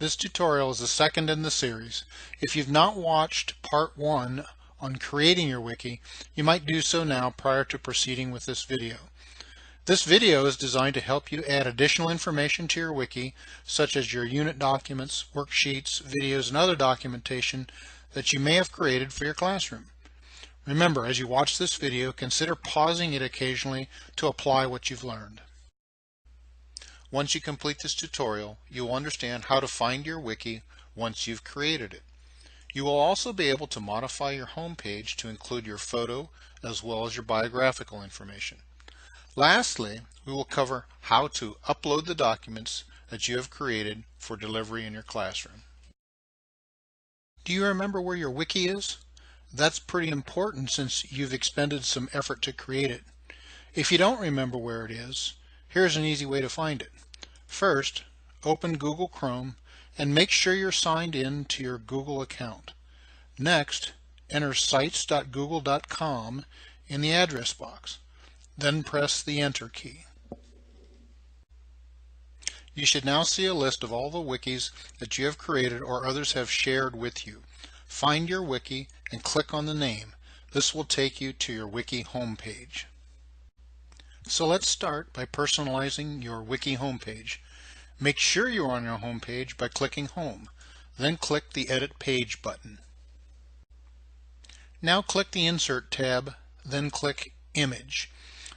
This tutorial is the second in the series. If you've not watched part 1 on creating your wiki, you might do so now prior to proceeding with this video. This video is designed to help you add additional information to your wiki, such as your unit documents, worksheets, videos, and other documentation that you may have created for your classroom. Remember, as you watch this video, consider pausing it occasionally to apply what you've learned. Once you complete this tutorial, you will understand how to find your wiki once you've created it. You will also be able to modify your home page to include your photo as well as your biographical information. Lastly, we will cover how to upload the documents that you have created for delivery in your classroom. Do you remember where your wiki is? That's pretty important since you've expended some effort to create it. If you don't remember where it is, here's an easy way to find it. First, open Google Chrome and make sure you're signed in to your Google account. Next, enter sites.google.com in the address box. Then press the Enter key. You should now see a list of all the wikis that you have created or others have shared with you. Find your wiki and click on the name. This will take you to your wiki homepage. So let's start by personalizing your wiki homepage. Make sure you're on your homepage by clicking Home. Then click the Edit Page button. Now click the Insert tab, then click Image.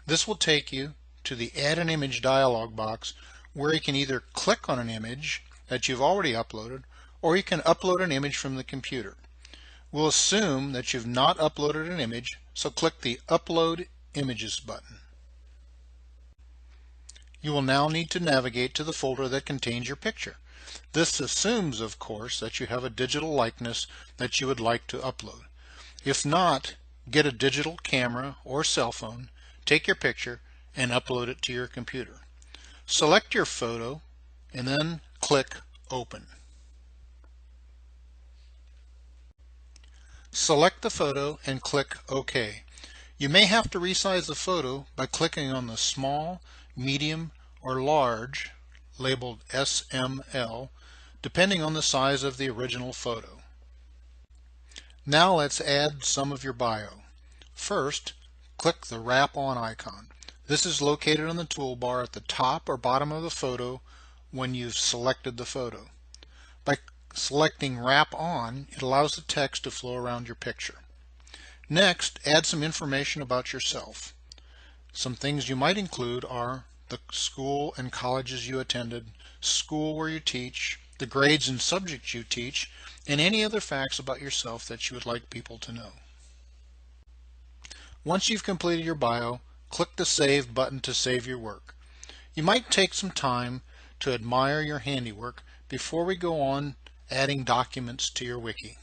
This will take you to the Add an Image dialog box where you can either click on an image that you've already uploaded or you can upload an image from the computer. We'll assume that you've not uploaded an image, so click the Upload Images button. You will now need to navigate to the folder that contains your picture. This assumes, of course, that you have a digital likeness that you would like to upload. If not, get a digital camera or cell phone, take your picture, and upload it to your computer. Select your photo and then click Open. Select the photo and click OK. You may have to resize the photo by clicking on the small, medium, or large, labeled SML, depending on the size of the original photo. Now let's add some of your bio. First, click the Wrap On icon. This is located on the toolbar at the top or bottom of the photo when you've selected the photo. By selecting Wrap On, it allows the text to flow around your picture. Next, add some information about yourself. Some things you might include are the school and colleges you attended, school where you teach, the grades and subjects you teach, and any other facts about yourself that you would like people to know. Once you've completed your bio, click the Save button to save your work. You might take some time to admire your handiwork before we go on adding documents to your wiki.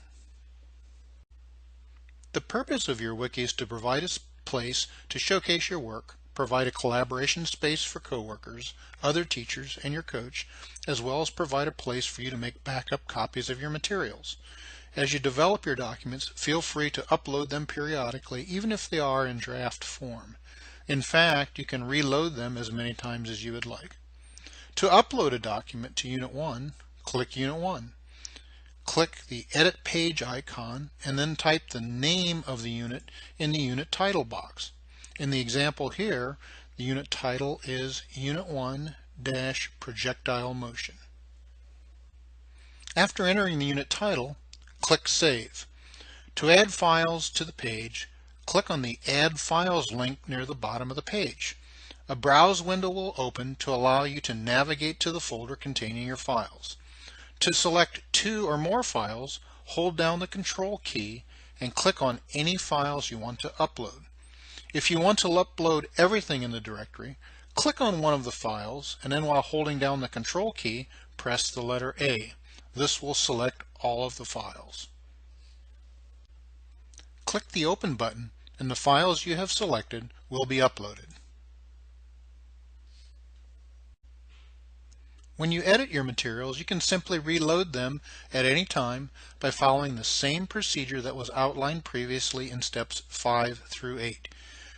The purpose of your wiki is to provide a place to showcase your work, provide a collaboration space for coworkers, other teachers, and your coach, as well as provide a place for you to make backup copies of your materials. As you develop your documents, feel free to upload them periodically, even if they are in draft form. In fact, you can reload them as many times as you would like. To upload a document to Unit 1, click Unit 1. Click the Edit Page icon and then type the name of the unit in the unit title box. In the example here, the unit title is Unit 1-Projectile Motion. After entering the unit title, click Save. To add files to the page, click on the Add Files link near the bottom of the page. A browse window will open to allow you to navigate to the folder containing your files. To select 2 or more files, hold down the Control key and click on any files you want to upload. If you want to upload everything in the directory, click on one of the files and then while holding down the Control key, press the letter A. This will select all of the files. Click the Open button and the files you have selected will be uploaded. When you edit your materials, you can simply reload them at any time by following the same procedure that was outlined previously in steps 5 through 8.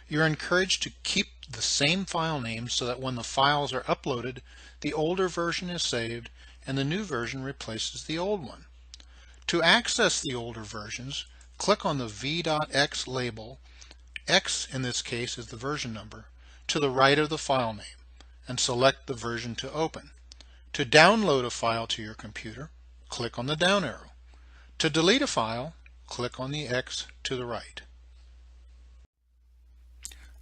You're encouraged to keep the same file names so that when the files are uploaded, the older version is saved and the new version replaces the old one. To access the older versions, click on the v.x label, X in this case is the version number, to the right of the file name, and select the version to open. To download a file to your computer, click on the down arrow. To delete a file, click on the X to the right.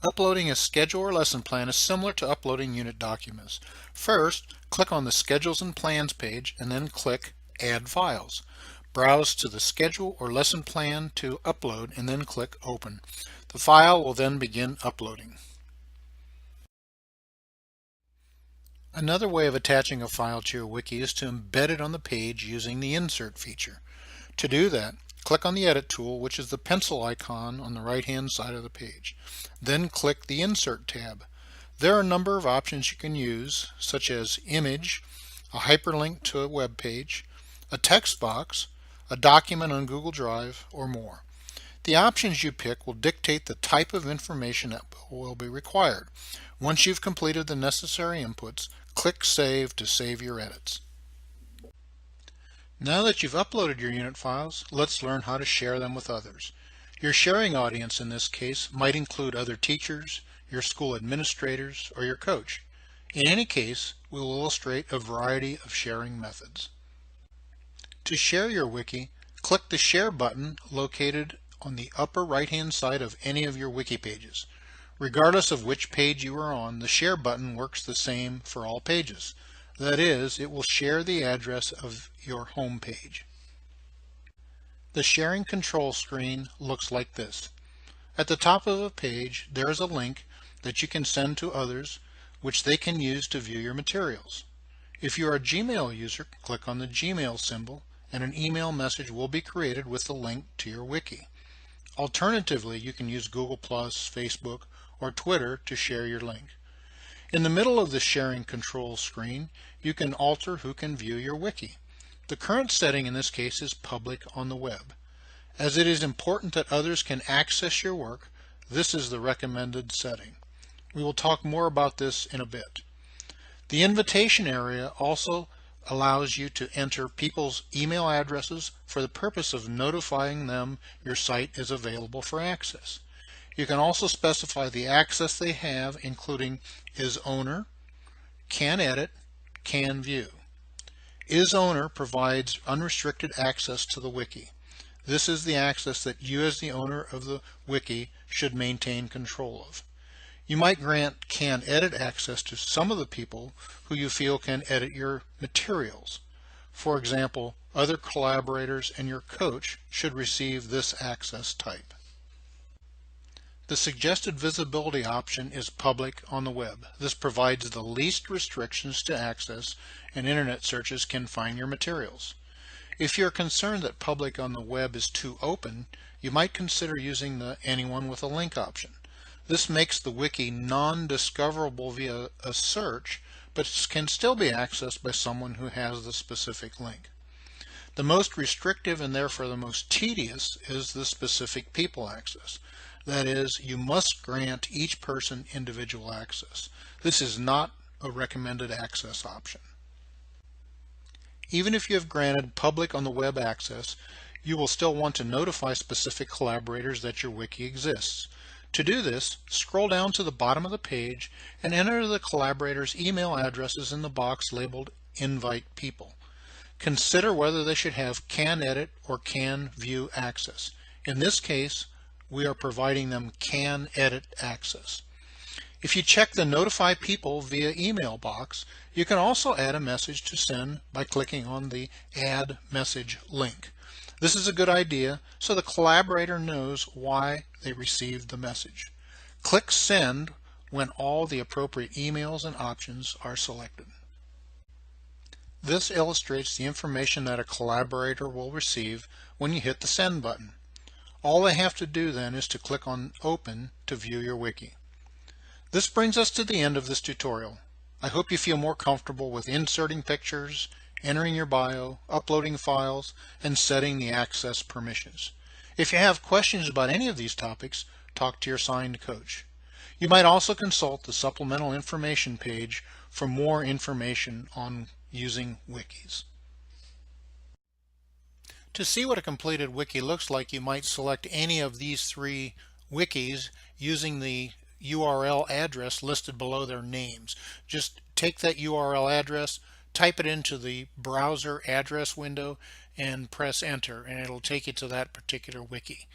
Uploading a schedule or lesson plan is similar to uploading unit documents. First, click on the Schedules and Plans page and then click Add Files. Browse to the schedule or lesson plan to upload and then click Open. The file will then begin uploading. Another way of attaching a file to your wiki is to embed it on the page using the Insert feature. To do that, click on the Edit tool, which is the pencil icon on the right-hand side of the page. Then click the Insert tab. There are a number of options you can use, such as image, a hyperlink to a web page, a text box, a document on Google Drive, or more. The options you pick will dictate the type of information that will be required. Once you've completed the necessary inputs, click Save to save your edits. Now that you've uploaded your unit files, let's learn how to share them with others. Your sharing audience in this case might include other teachers, your school administrators, or your coach. In any case, we will illustrate a variety of sharing methods. To share your wiki, click the Share button located on the upper right-hand side of any of your wiki pages. Regardless of which page you are on, the Share button works the same for all pages. That is, it will share the address of your home page. The sharing control screen looks like this. At the top of a page, there is a link that you can send to others, which they can use to view your materials. If you are a Gmail user, click on the Gmail symbol, and an email message will be created with the link to your wiki. Alternatively, you can use Google+, Facebook, or Twitter to share your link. In the middle of the sharing control screen, you can alter who can view your wiki. The current setting in this case is public on the web. As it is important that others can access your work, this is the recommended setting. We will talk more about this in a bit. The invitation area also allows you to enter people's email addresses for the purpose of notifying them your site is available for access. You can also specify the access they have, including is owner, can edit, can view. Is owner provides unrestricted access to the wiki. This is the access that you as the owner of the wiki should maintain control of. You might grant can edit access to some of the people who you feel can edit your materials. For example, other collaborators and your coach should receive this access type. The suggested visibility option is public on the web. This provides the least restrictions to access, and internet searches can find your materials. If you're concerned that public on the web is too open, you might consider using the anyone with a link option. This makes the wiki non-discoverable via a search, but can still be accessed by someone who has the specific link. The most restrictive and therefore the most tedious is the specific people access. That is, you must grant each person individual access. This is not a recommended access option. Even if you have granted public on the web access, you will still want to notify specific collaborators that your wiki exists. To do this, scroll down to the bottom of the page and enter the collaborators' email addresses in the box labeled Invite People. Consider whether they should have can edit or can view access. In this case, we are providing them can edit access. If you check the Notify People via email box, you can also add a message to send by clicking on the Add Message link. This is a good idea so the collaborator knows why they received the message. Click Send when all the appropriate emails and options are selected. This illustrates the information that a collaborator will receive when you hit the Send button. All they have to do then is to click on Open to view your wiki. This brings us to the end of this tutorial. I hope you feel more comfortable with inserting pictures, entering your bio, uploading files, and setting the access permissions. If you have questions about any of these topics, talk to your assigned coach. You might also consult the supplemental information page for more information on using wikis. To see what a completed wiki looks like, you might select any of these three wikis using the URL address listed below their names. Just take that URL address, type it into the browser address window, and press enter, and it'll take you to that particular wiki.